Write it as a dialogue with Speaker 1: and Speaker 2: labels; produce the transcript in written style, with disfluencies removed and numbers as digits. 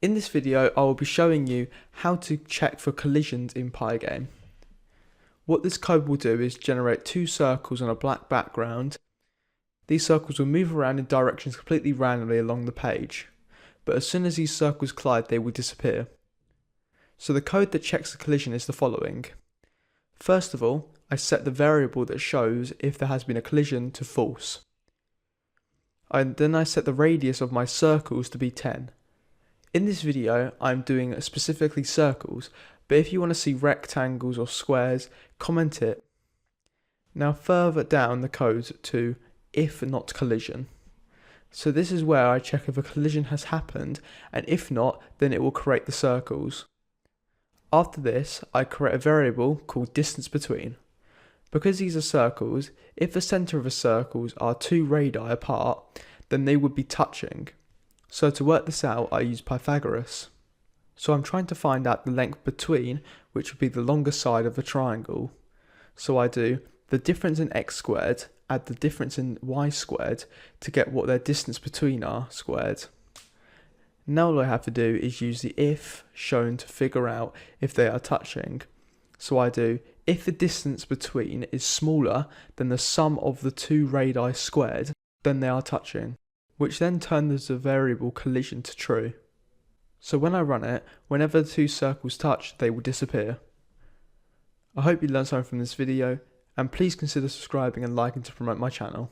Speaker 1: In this video, I will be showing you how to check for collisions in Pygame. What this code will do is generate two circles on a black background. These circles will move around in directions completely randomly along the page, but as soon as these circles collide, they will disappear. So the code that checks the collision is the following. First of all, I set the variable that shows if there has been a collision to false. Then I set the radius of my circles to be 10. In this video, I'm doing specifically circles, but if you want to see rectangles or squares, comment it. Now further down the code to if not collision. So this is where I check if a collision has happened, and if not, then it will create the circles. After this, I create a variable called distance between. Because these are circles, if the centre of the circles are 2 radii apart, then they would be touching. So to work this out, I use Pythagoras. So I'm trying to find out the length between, which would be the longer side of the triangle. So I do the difference in x squared, add the difference in y squared to get what their distance between are squared. Now all I have to do is use the if shown to figure out if they are touching. So I do if the distance between is smaller than the sum of the 2 radii squared, then they are touching, which then turns the variable collision to true. So when I run it, whenever the 2 circles touch, they will disappear. I hope you learned something from this video, and please consider subscribing and liking to promote my channel.